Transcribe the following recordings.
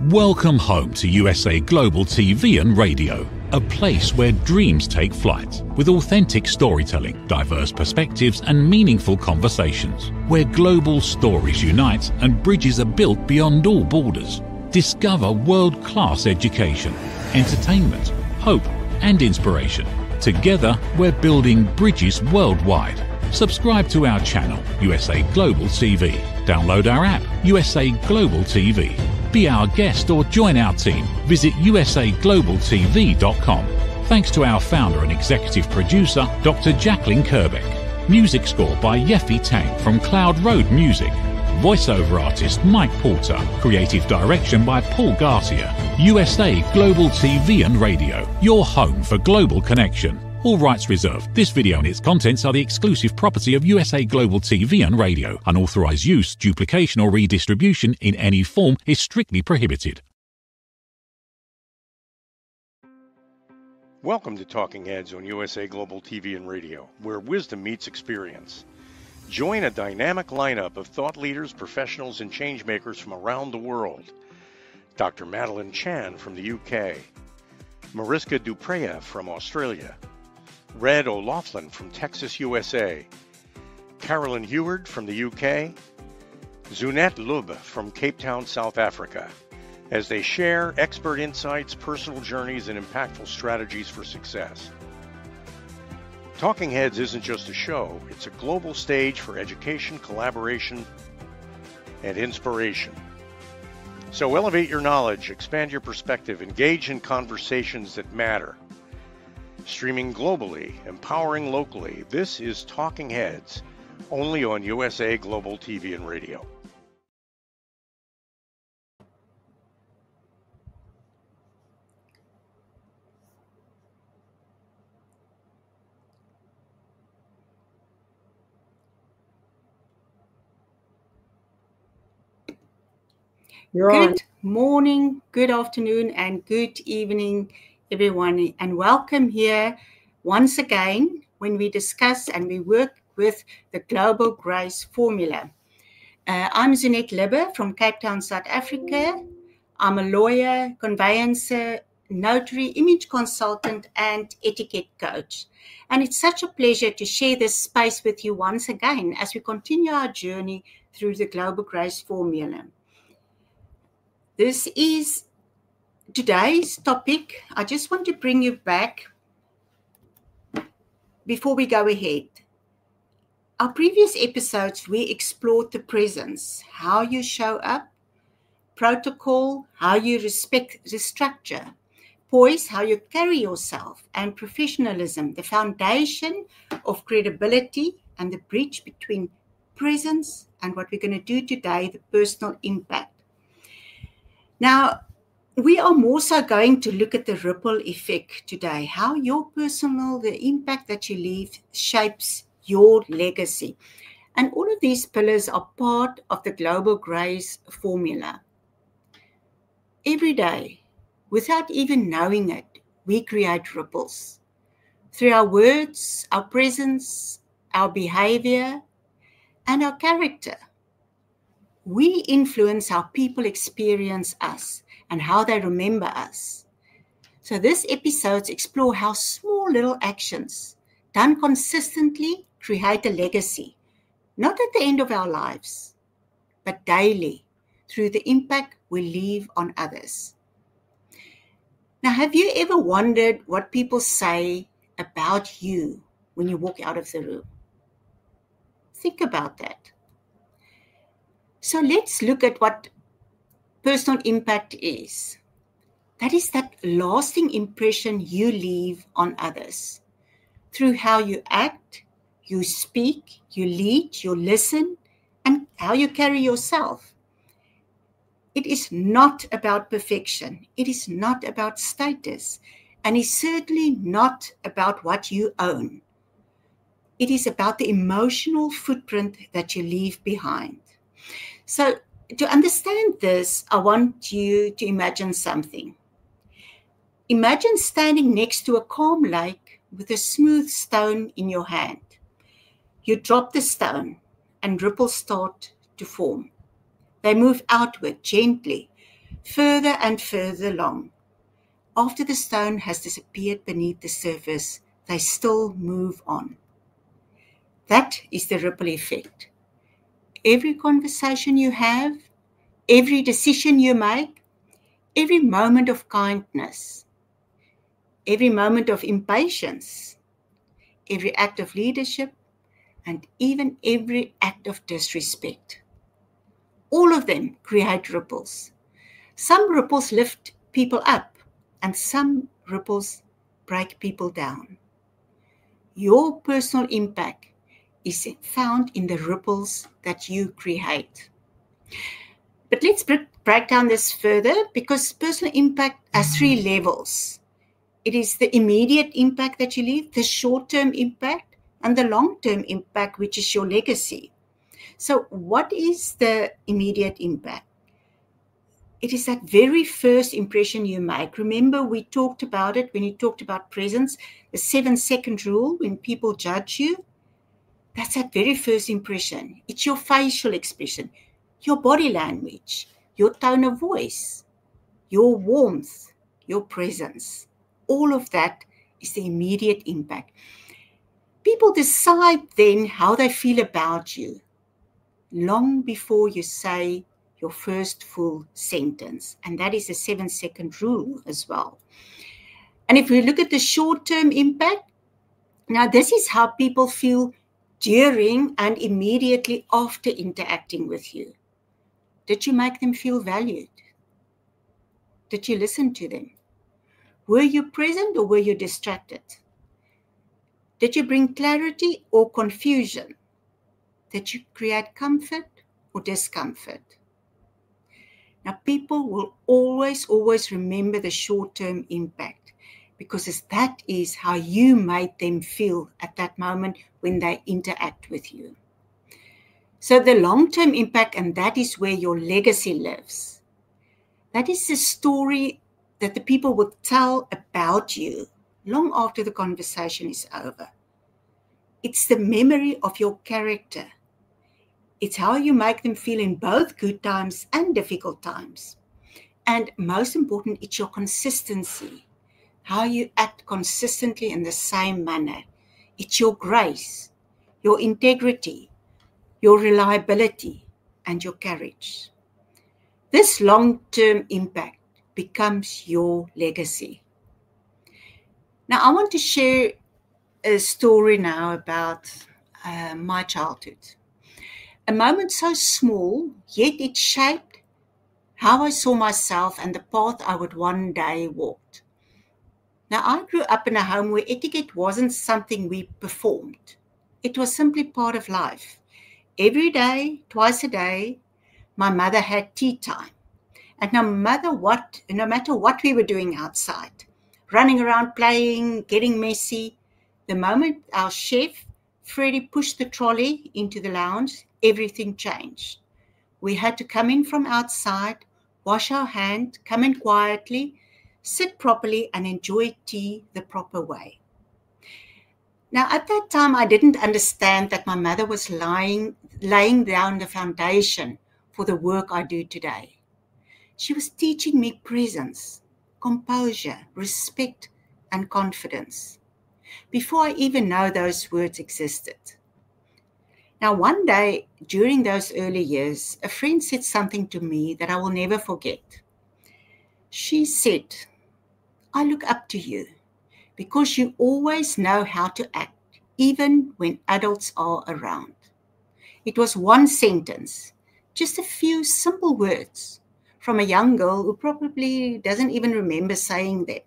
Welcome home to USA Global TV and Radio, a place where dreams take flight, with authentic storytelling, diverse perspectives and meaningful conversations, where global stories unite and bridges are built beyond all borders. Discover world-class education, entertainment, hope and inspiration. Together, we're building bridges worldwide. Subscribe to our channel, USA Global TV. Download our app, USA Global TV. Be our guest or join our team. Visit usaglobaltv.com. Thanks to our founder and executive producer, Dr. Jacqueline Kerbeck. Music score by Yeffy Tang from Cloud Road Music. Voiceover artist Mike Porter. Creative direction by Paul Garcia. USA Global TV and Radio. Your home for global connection. All rights reserved. This video and its contents are the exclusive property of USA Global TV and Radio. Unauthorized use, duplication or redistribution in any form is strictly prohibited. Welcome to Talking Heads on USA Global TV and Radio, where wisdom meets experience. Join a dynamic lineup of thought leaders, professionals, and changemakers from around the world. Dr. Madeline Chan from the UK, Mariska Dupreya from Australia, Red O'Loughlin from Texas, USA, Carolyn Heward from the UK, Zunette Lub from Cape Town, South Africa, as they share expert insights, personal journeys, and impactful strategies for success. Talking Heads isn't just a show, it's a global stage for education, collaboration, and inspiration. So elevate your knowledge, expand your perspective, engage in conversations that matter. Streaming globally, empowering locally, this is Talking Heads, only on USA Global TV and Radio. Good morning, good afternoon, and good evening, everyone, and welcome here once again when we discuss and we work with the Global Grace Formula. I'm Zunette Lub from Cape Town, South Africa. I'm a lawyer, conveyancer, notary, image consultant, and etiquette coach. And it's such a pleasure to share this space with you once again as we continue our journey through the Global Grace Formula. This is today's topic. I just want to bring you back before we go ahead. Our previous episodes, we explored the presence, how you show up, protocol, how you respect the structure, poise, how you carry yourself, and professionalism, the foundation of credibility and the bridge between presence and what we're going to do today, the personal impact. Now, we are more so going to look at the ripple effect today, how your personal, the impact that you leave shapes your legacy. And all of these pillars are part of the Global Grace Formula. Every day, without even knowing it, we create ripples. Through our words, our presence, our behavior, and our character. We influence how people experience us and how they remember us. So this episode explores how small little actions done consistently create a legacy, not at the end of our lives, but daily through the impact we leave on others. Now, have you ever wondered what people say about you when you walk out of the room? Think about that. So let's look at what personal impact is. That is that lasting impression you leave on others through how you act, you speak, you lead, you listen, and how you carry yourself. It is not about perfection. It is not about status. And it's certainly not about what you own. It is about the emotional footprint that you leave behind. So to understand this, I want you to imagine something. Imagine standing next to a calm lake with a smooth stone in your hand. You drop the stone and ripples start to form. They move outward gently, further and further along. After the stone has disappeared beneath the surface, they still move on. That is the ripple effect. Every conversation you have, every decision you make, every moment of kindness, every moment of impatience, every act of leadership, and even every act of disrespect. All of them create ripples. Some ripples lift people up, and some ripples break people down. Your personal impact is found in the ripples that you create. But let's break down this further, because personal impact has 3 levels. It is the immediate impact that you leave, the short-term impact, and the long-term impact, which is your legacy. So what is the immediate impact? It is that very first impression you make. Remember, we talked about it when you talked about presence, the 7-second rule. When people judge you, that's that very first impression. It's your facial expression, your body language, your tone of voice, your warmth, your presence. All of that is the immediate impact. People decide then how they feel about you long before you say your first full sentence. And that is the 7-second rule as well. And if we look at the short-term impact, now this is how people feel during and immediately after interacting with you. Did you make them feel valued? Did you listen to them? Were you present or were you distracted? Did you bring clarity or confusion? Did you create comfort or discomfort? Now, people will always remember the short-term impact, because that is how you made them feel at that moment when they interact with you. So the long-term impact, and that is where your legacy lives. That is the story that the people will tell about you long after the conversation is over. It's the memory of your character. It's how you make them feel in both good times and difficult times. And most important, it's your consistency, how you act consistently in the same manner. It's your grace, your integrity, your reliability, and your courage. This long-term impact becomes your legacy. Now, I want to share a story now about my childhood. A moment so small, yet it shaped how I saw myself and the path I would one day walk. Now, I grew up in a home where etiquette wasn't something we performed. It was simply part of life. Every day, twice a day, my mother had tea time. And no matter what we were doing outside, running around playing, getting messy, the moment our chef, Freddie, pushed the trolley into the lounge, everything changed. We had to come in from outside, wash our hands, come in quietly, sit properly, and enjoy tea the proper way. Now, at that time, I didn't understand that my mother was laying down the foundation for the work I do today. She was teaching me presence, composure, respect, and confidence before I even know those words existed. Now, one day during those early years, a friend said something to me that I will never forget. She said, "I look up to you because you always know how to act, even when adults are around." It was one sentence, just a few simple words from a young girl who probably doesn't even remember saying them.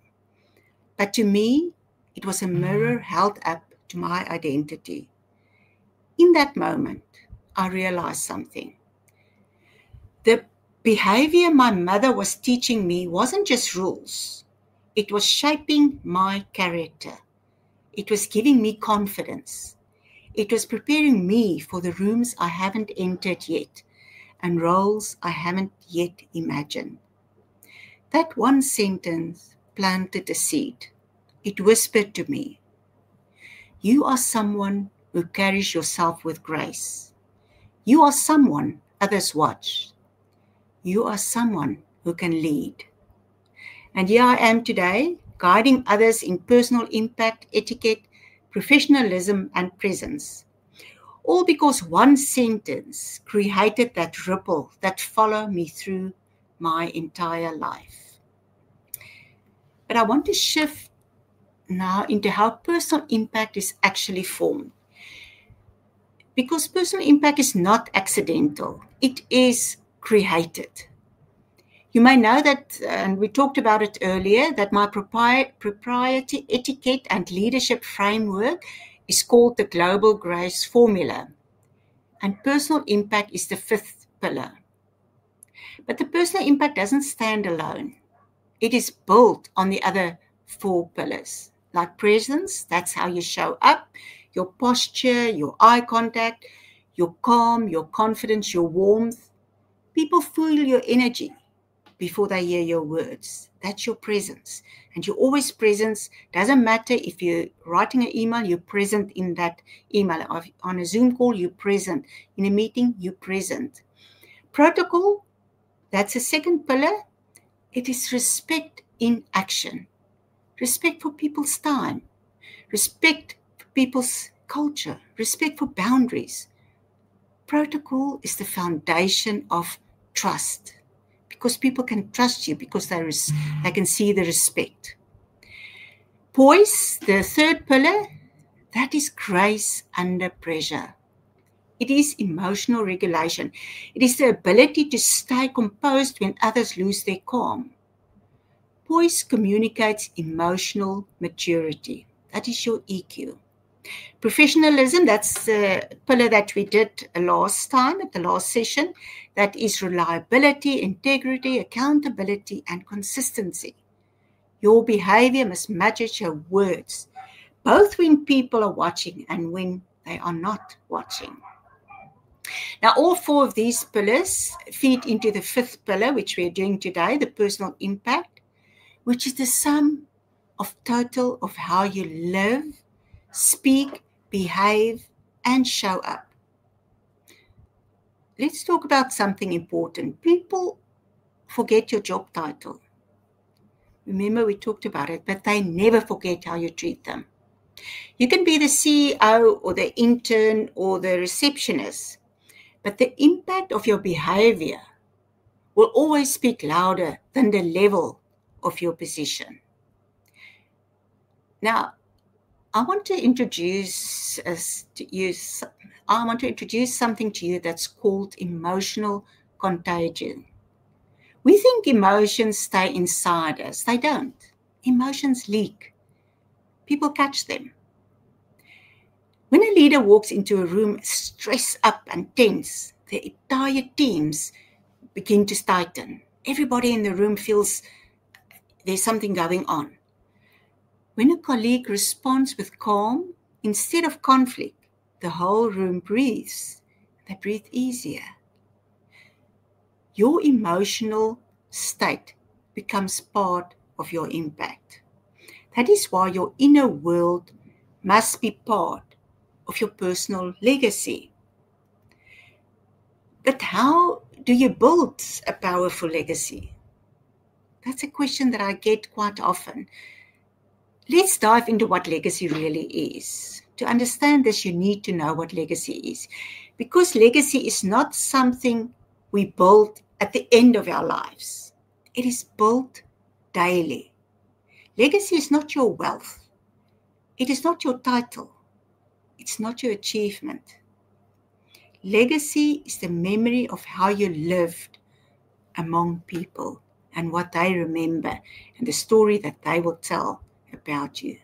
But to me, it was a mirror held up to my identity. In that moment, I realized something. The behavior my mother was teaching me wasn't just rules. It was shaping my character. It was giving me confidence. It was preparing me for the rooms I haven't entered yet and roles I haven't yet imagined. That one sentence planted a seed. It whispered to me, "You are someone who carries yourself with grace. You are someone others watch. You are someone who can lead. And here I am today, guiding others in personal impact, etiquette, professionalism, and presence. All because one sentence created that ripple that followed me through my entire life. But I want to shift now into how personal impact is actually formed. Because personal impact is not accidental, it is created. You may know that, and we talked about it earlier, that my proprietary etiquette and leadership framework is called the Global Grace Formula. And personal impact is the fifth pillar. But the personal impact doesn't stand alone. It is built on the other four pillars. Like presence, that's how you show up, your posture, your eye contact, your calm, your confidence, your warmth. People feel your energy before they hear your words. That's your presence. And you're always present. Doesn't matter if you're writing an email, you're present in that email. On a Zoom call, you're present. In a meeting, you're present. Protocol, that's a second pillar. It is respect in action. Respect for people's time. Respect for people's culture. Respect for boundaries. Protocol is the foundation of trust. Because people can trust you because they can see the respect. Poise, the third pillar, that is grace under pressure. It is emotional regulation. It is the ability to stay composed when others lose their calm. Poise communicates emotional maturity. That is your EQ. Professionalism, that's the pillar that we did last time at the last session. That is reliability, integrity, accountability, and consistency. Your behavior must match your words, both when people are watching and when they are not watching. Now, all four of these pillars feed into the fifth pillar, which we're doing today, the personal impact, which is the sum of total of how you live, speak, behave, and show up. Let's talk about something important. People forget your job title. Remember, we talked about it, but they never forget how you treat them. You can be the CEO or the intern or the receptionist, but the impact of your behavior will always speak louder than the level of your position. Now, I want to introduce something to you that's called emotional contagion. We think emotions stay inside us. They don't. Emotions leak. People catch them. When a leader walks into a room stressed up and tense, the entire teams begin to tighten. Everybody in the room feels there's something going on. When a colleague responds with calm, instead of conflict, the whole room breathes. They breathe easier. Your emotional state becomes part of your impact. That is why your inner world must be part of your personal legacy. But how do you build a powerful legacy? That's a question that I get quite often. Let's dive into what legacy really is. To understand this, you need to know what legacy is. Because legacy is not something we build at the end of our lives. It is built daily. Legacy is not your wealth. It is not your title. It's not your achievement. Legacy is the memory of how you lived among people and what they remember and the story that they will tell about you.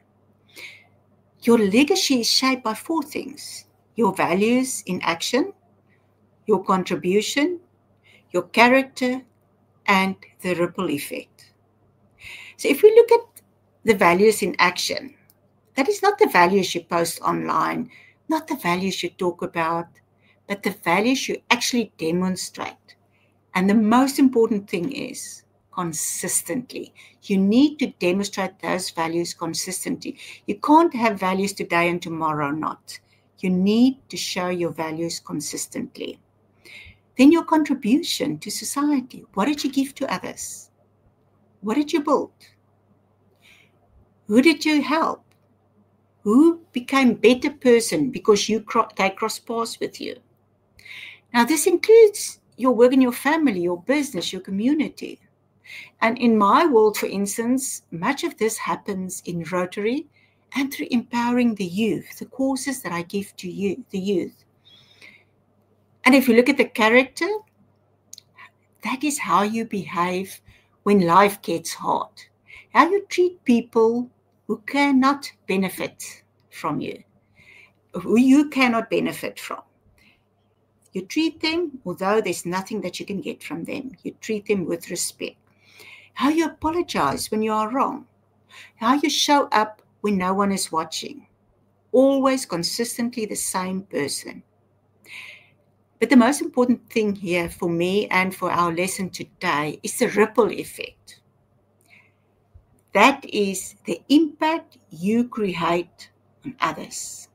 Your legacy is shaped by four things: your values in action, your contribution, your character, and the ripple effect. So if we look at the values in action, that is not the values you post online, not the values you talk about, but the values you actually demonstrate. And the most important thing is consistently. You need to demonstrate those values consistently. You can't have values today and tomorrow not. You need to show your values consistently. Then your contribution to society. What did you give to others? What did you build? Who did you help? Who became a better person because they crossed paths with you? Now, this includes your work in your family, your business, your community. And in my world, for instance, much of this happens in Rotary and through empowering the youth, the courses that I give to you, the youth. And if you look at the character, that is how you behave when life gets hard. How you treat people who cannot benefit from you, who you cannot benefit from. You treat them, although there's nothing that you can get from them, you treat them with respect. How you apologize when you are wrong. How you show up when no one is watching. Always consistently the same person. But the most important thing here for me and for our lesson today is the ripple effect. That is the impact you create on others.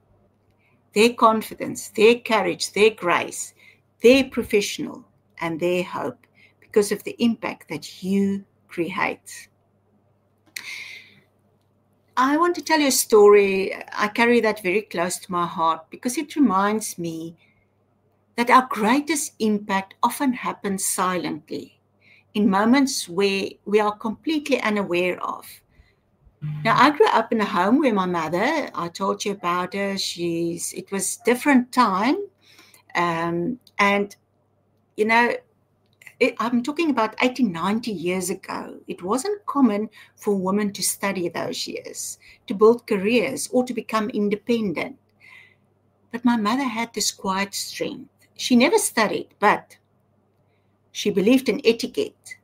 Their confidence, their courage, their grace, their professional, and their hope because of the impact that you create. I want to tell you a story. I carry that very close to my heart because it reminds me that our greatest impact often happens silently in moments where we are completely unaware of. Now, I grew up in a home where my mother, I told you about her, it was different time. And, you know, I'm talking about 80, 90 years ago. It wasn't common for women to study those years, to build careers or to become independent. But my mother had this quiet strength. She never studied, but she believed in etiquette,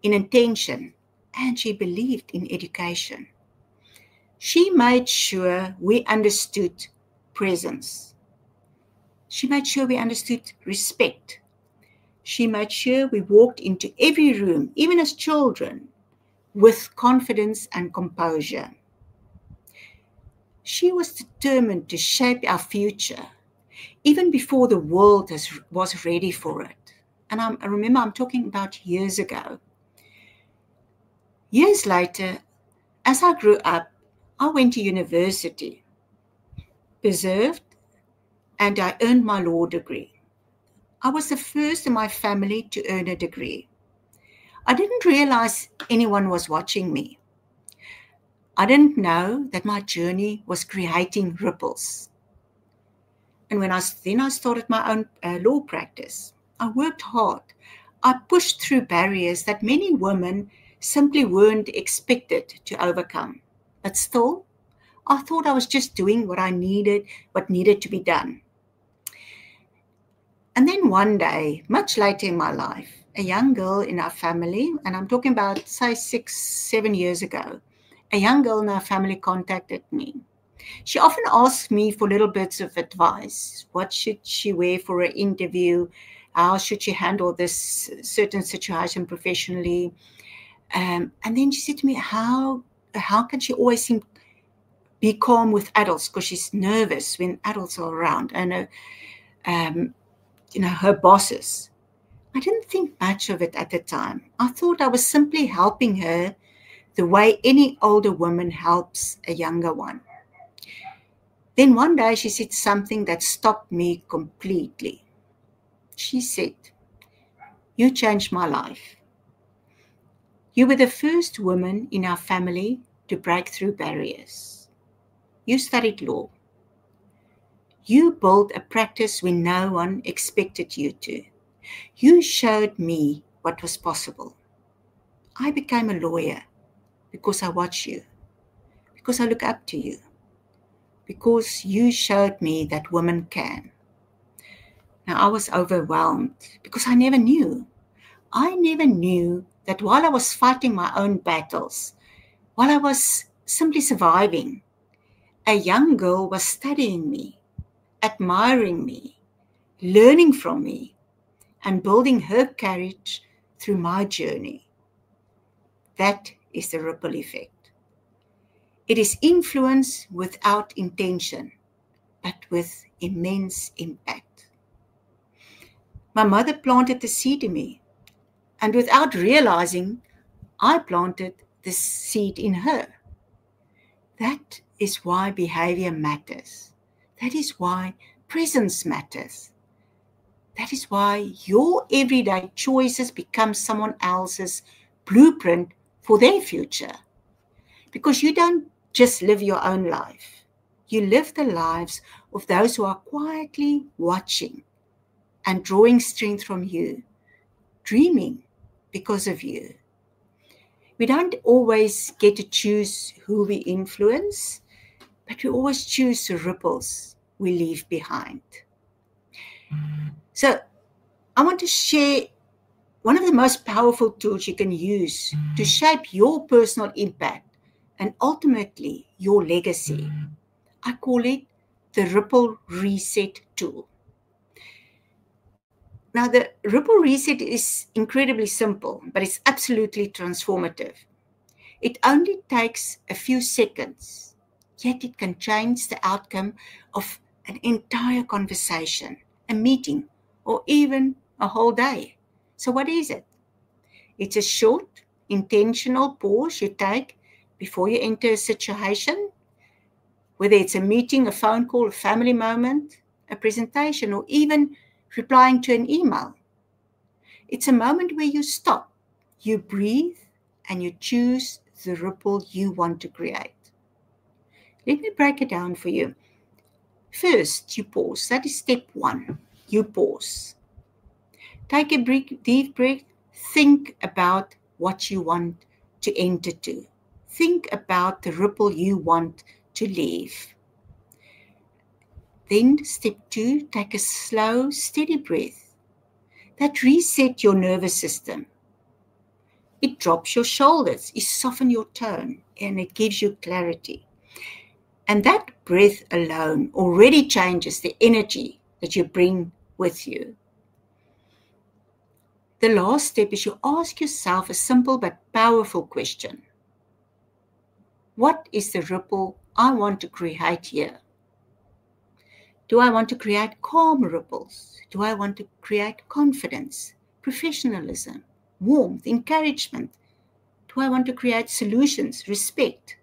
in intention, and she believed in education. She made sure we understood presence. She made sure we understood respect. She made sure we walked into every room, even as children, with confidence and composure. She was determined to shape our future, even before the world was ready for it. And I remember I'm talking about years ago. Years later, as I grew up, I went to university, persevered, and I earned my law degree. I was the first in my family to earn a degree. I didn't realize anyone was watching me. I didn't know that my journey was creating ripples. And then I started my own law practice. I worked hard. I pushed through barriers that many women simply weren't expected to overcome. But still, I thought I was just doing what needed to be done. And then one day, much later in my life, a young girl in our family, and I'm talking about, say, 6, 7 years ago, a young girl in our family contacted me. She often asked me for little bits of advice. What should she wear for an interview? How should she handle this certain situation professionally? And then she said to me, how can she always be calm with adults because she's nervous when adults are around and her bosses. I didn't think much of it at the time. I thought I was simply helping her the way any older woman helps a younger one. Then one day she said something that stopped me completely. She said, "You changed my life. You were the first woman in our family to break through barriers. You studied law. You built a practice when no one expected you to. You showed me what was possible. I became a lawyer because I watch you, because I look up to you, because you showed me that women can." Now I was overwhelmed because I never knew. I never knew that while I was fighting my own battles, while I was simply surviving, a young girl was studying me, admiring me, learning from me, and building her courage through my journey. That is the ripple effect. It is influence without intention, but with immense impact. My mother planted the seed in me, and without realizing, I planted the seed in her. That is why behavior matters. That is why presence matters. That is why your everyday choices become someone else's blueprint for their future. Because you don't just live your own life. You live the lives of those who are quietly watching and drawing strength from you, dreaming because of you. We don't always get to choose who we influence, but we always choose the ripples we leave behind. So I want to share one of the most powerful tools you can use to shape your personal impact and ultimately your legacy. I call it the Ripple Reset tool. Now, the Ripple Reset is incredibly simple, but it's absolutely transformative. It only takes a few seconds, yet it can change the outcome of an entire conversation, a meeting, or even a whole day. So what is it? It's a short, intentional pause you take before you enter a situation, whether it's a meeting, a phone call, a family moment, a presentation, or even replying to an email. It's a moment where you stop, you breathe, and you choose the ripple you want to create. Let me break it down for you. First, you pause. That is step one. You pause. Take a deep breath. Think about what you want to enter to. Think about the ripple you want to leave. Then step two, take a slow, steady breath. That resets your nervous system. It drops your shoulders, it softens your tone, and it gives you clarity. And that breath alone already changes the energy that you bring with you. The last step is you ask yourself a simple but powerful question. What is the ripple I want to create here? Do I want to create calm ripples? Do I want to create confidence, professionalism, warmth, encouragement? Do I want to create solutions, respect?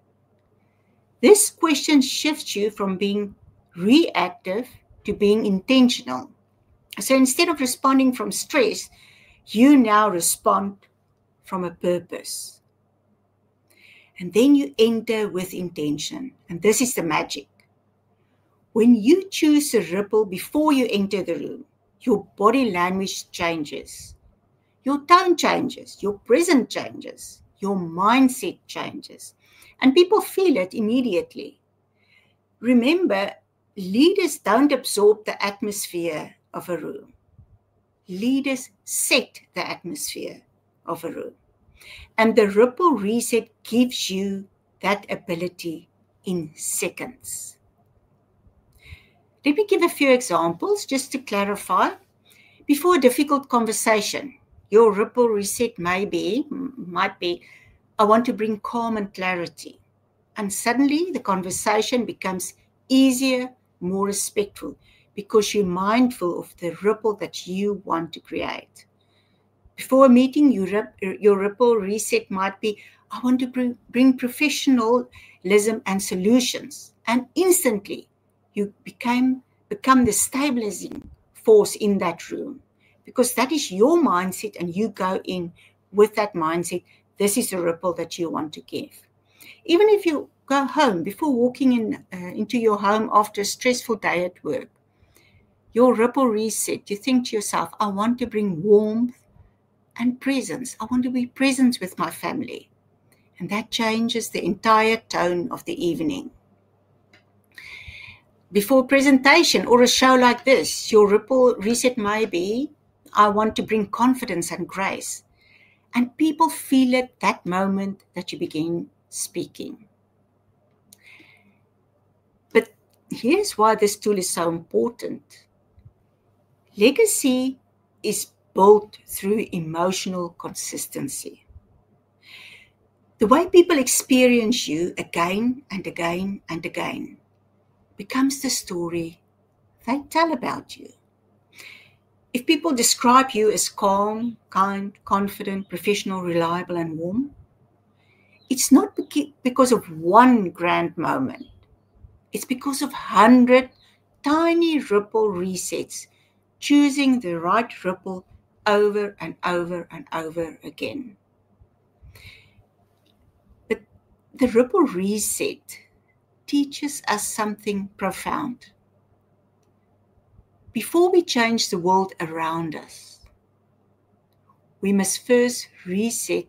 This question shifts you from being reactive to being intentional. So instead of responding from stress, you now respond from a purpose. And then you enter with intention. And this is the magic. When you choose a ripple before you enter the room, your body language changes. Your tone changes. Your presence changes. Your mindset changes. And people feel it immediately. Remember, leaders don't absorb the atmosphere of a room. Leaders set the atmosphere of a room. And the Ripple Reset gives you that ability in seconds. Let me give a few examples just to clarify. Before a difficult conversation, your Ripple Reset might be, I want to bring calm and clarity. And suddenly the conversation becomes easier, more respectful, because you're mindful of the ripple that you want to create. Before a meeting, your Ripple Reset might be, I want to bring professionalism and solutions. And instantly, you become the stabilizing force in that room, because that is your mindset and you go in with that mindset. This is the ripple that you want to give. Even if you go home, before walking into your home after a stressful day at work, your Ripple Reset, you think to yourself, I want to bring warmth and presence. I want to be present with my family. And that changes the entire tone of the evening. Before a presentation or a show like this, your Ripple Reset may be, I want to bring confidence and grace. And people feel it that moment that you begin speaking. But here's why this tool is so important. Legacy is built through emotional consistency. The way people experience you again and again and again becomes the story they tell about you. If people describe you as calm, kind, confident, professional, reliable, and warm, it's not because of one grand moment. It's because of 100 tiny ripple resets, choosing the right ripple over and over and over again. But the ripple reset teaches us something profound. Before we change the world around us, we must first reset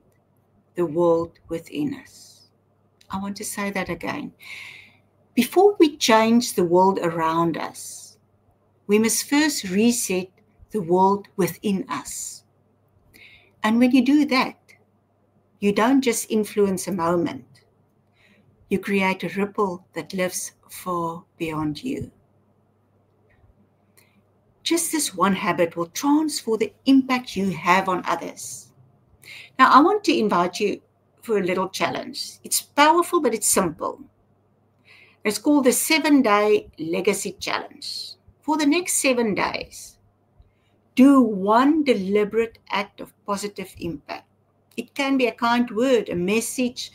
the world within us. I want to say that again. Before we change the world around us, we must first reset the world within us. And when you do that, you don't just influence a moment. You create a ripple that lives far beyond you. Just this one habit will transform the impact you have on others. Now, I want to invite you for a little challenge. It's powerful, but it's simple. It's called the 7-Day Legacy Challenge. For the next 7 days, do one deliberate act of positive impact. It can be a kind word, a message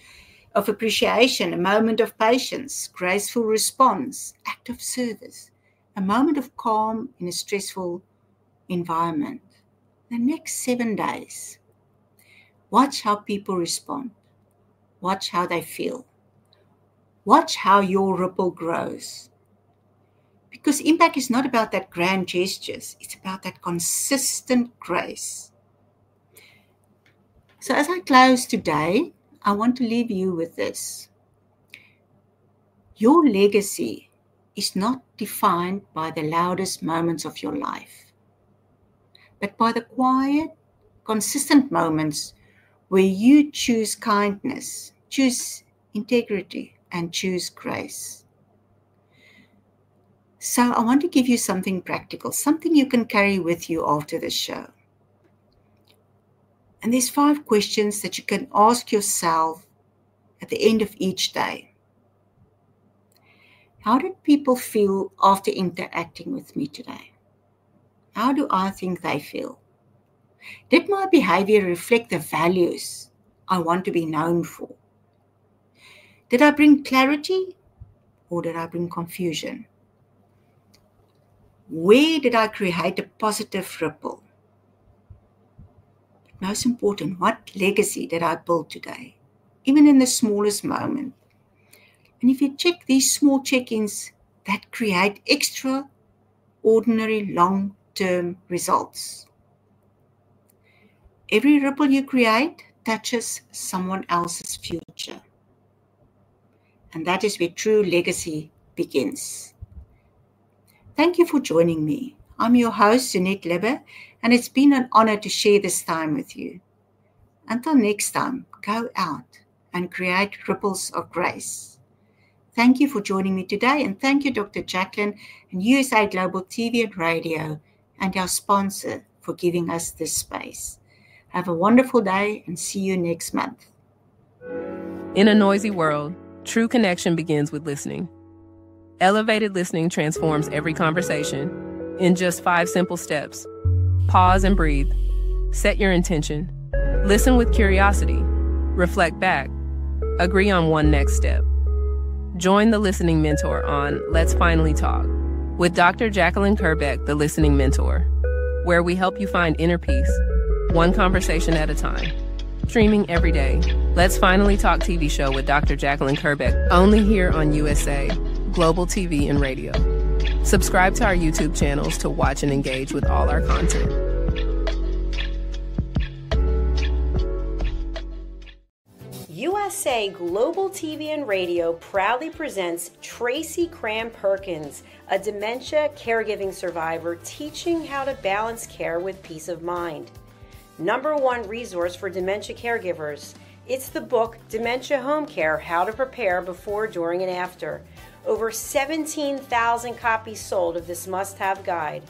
of appreciation, a moment of patience, graceful response, act of service, a moment of calm in a stressful environment. The next 7 days, watch how people respond. Watch how they feel. Watch how your ripple grows. Because impact is not about that grand gestures. It's about that consistent grace. So as I close today, I want to leave you with this. Your legacy is not defined by the loudest moments of your life, but by the quiet, consistent moments where you choose kindness, choose integrity, and choose grace. So I want to give you something practical, something you can carry with you after the show. And there's 5 questions that you can ask yourself at the end of each day. How did people feel after interacting with me today? How do I think they feel? Did my behavior reflect the values I want to be known for? Did I bring clarity or did I bring confusion? Where did I create a positive ripple? But most important, what legacy did I build today? Even in the smallest moment. And if you check these small check-ins, that create extraordinary long-term results. Every ripple you create touches someone else's future. And that is where true legacy begins. Thank you for joining me. I'm your host, Jeanette Libbe, and it's been an honor to share this time with you. Until next time, go out and create ripples of grace. Thank you for joining me today, and thank you, Dr. Jacqueline and USA Global TV and Radio, and our sponsor for giving us this space. Have a wonderful day and see you next month. In a noisy world, true connection begins with listening. Elevated listening transforms every conversation in just 5 simple steps. Pause and breathe. Set your intention. Listen with curiosity. Reflect back. Agree on one next step. Join the Listening Mentor on Let's Finally Talk with Dr. Jacqueline Kerbeck, the Listening Mentor, where we help you find inner peace, one conversation at a time. Streaming every day. Let's Finally Talk TV show with Dr. Jacqueline Kerbeck, only here on USA Global TV and Radio. Subscribe to our YouTube channels to watch and engage with all our content. USA Global TV and Radio proudly presents Tracy Cram-Perkins, a dementia caregiving survivor teaching how to balance care with peace of mind. #1 resource for dementia caregivers. It's the book Dementia Home Care: How to Prepare Before, During, and After. Over 17,000 copies sold of this must-have guide.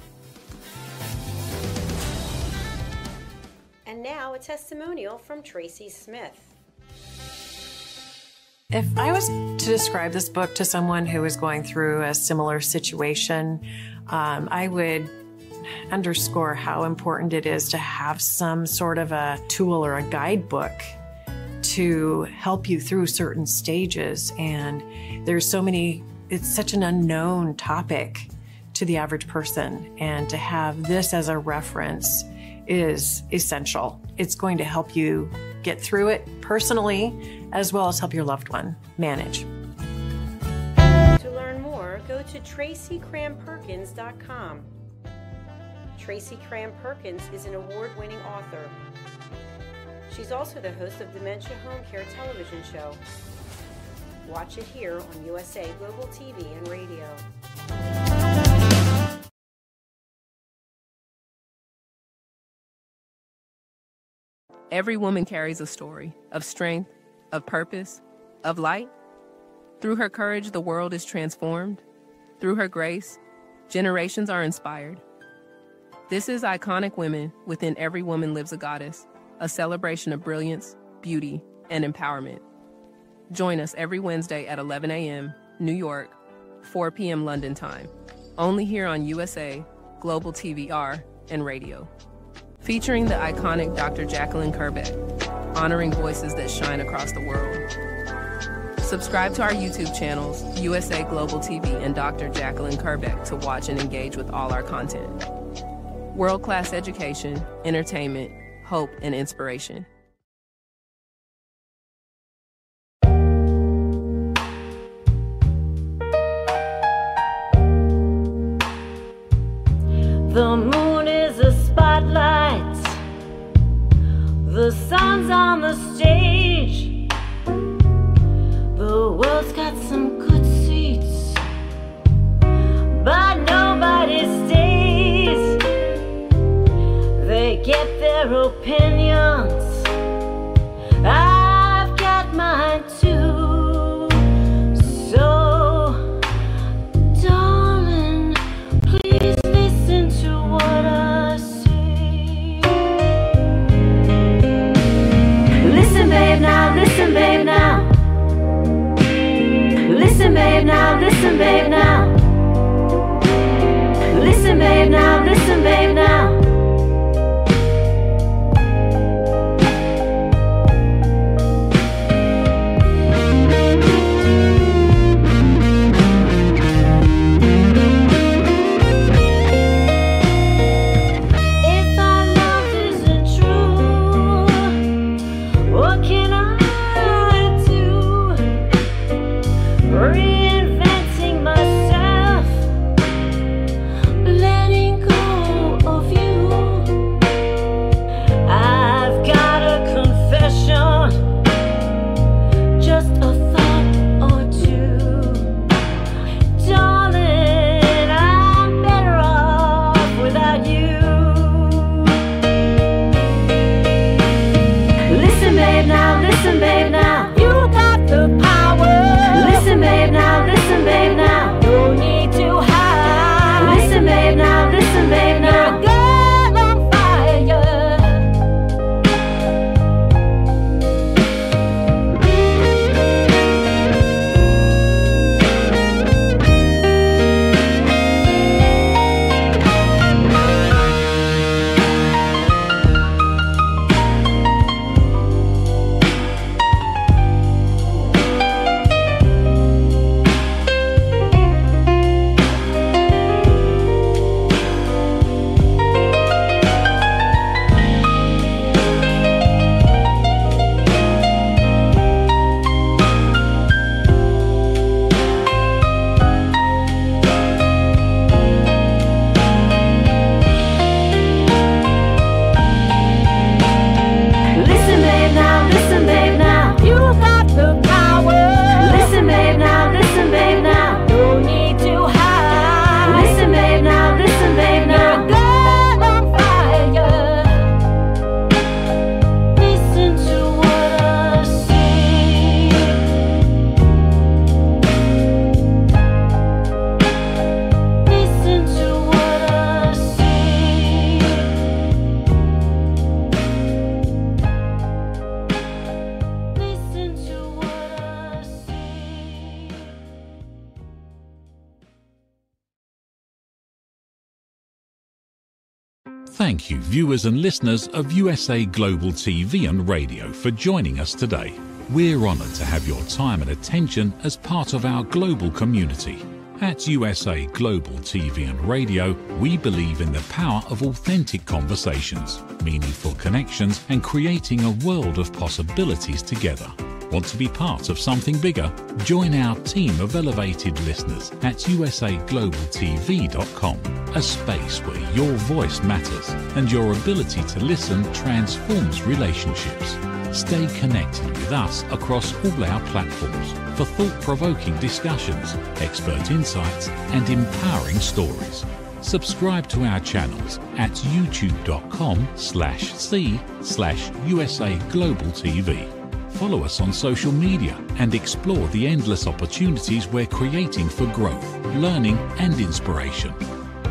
And now a testimonial from Tracy Smith. If I was to describe this book to someone who was going through a similar situation, I would underscore how important it is to have some sort of a tool or a guidebook to help you through certain stages. And there's so many, it's such an unknown topic to the average person. And to have this as a reference is essential. It's going to help you get through it personally, as well as help your loved one manage. To learn more, go to TracyCranPerkins.com. Tracy Cran-Perkins is an award-winning author. She's also the host of Dementia Home Care television show. Watch it here on USA Global TV and Radio. Every woman carries a story of strength, of purpose, of light. Through her courage, the world is transformed. Through her grace, generations are inspired. This is Iconic Women. Within Every Woman Lives a Goddess, a celebration of brilliance, beauty, and empowerment. Join us every Wednesday at 11 a.m. New York, 4 p.m. London time. Only here on USA, Global TVR, and Radio. Featuring the iconic Dr. Jacqueline Kerbeck, honoring voices that shine across the world. Subscribe to our YouTube channels, USA Global TV and Dr. Jacqueline Kerbeck, to watch and engage with all our content. World-class education, entertainment, hope, and inspiration. The moon is a spotlight, the sun's on the stage, the world's got some good seats, but nobody stays. They get their opinions, I've got mine too. So darling, please listen to what I say. Listen babe now, listen babe now. Listen babe now, listen babe now. Listen babe now, listen babe now. Reinventing myself, letting go of Thank you, viewers and listeners of USA Global TV and Radio, for joining us today. We're honoured to have your time and attention as part of our global community. At USA Global TV and Radio, we believe in the power of authentic conversations, meaningful connections, and creating a world of possibilities together. Want to be part of something bigger? Join our team of elevated listeners at usaglobaltv.com, a space where your voice matters and your ability to listen transforms relationships. Stay connected with us across all our platforms for thought-provoking discussions, expert insights, and empowering stories. Subscribe to our channels at youtube.com/c/USA Global TV. Follow us on social media and explore the endless opportunities we're creating for growth, learning, and inspiration.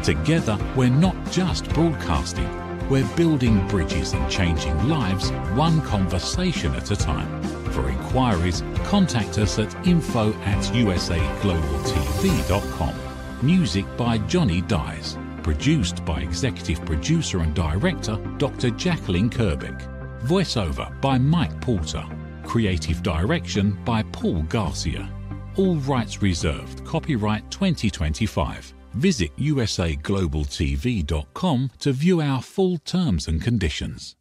Together, we're not just broadcasting, we're building bridges and changing lives one conversation at a time. For inquiries, contact us at info@usaglobaltv.com. Music by Johnny Dies. Produced by Executive Producer and Director Dr. Jacqueline Kerbeck. Voiceover by Mike Porter. Creative Direction by Paul Garcia. All rights reserved. Copyright 2025. Visit usaglobaltv.com to view our full terms and conditions.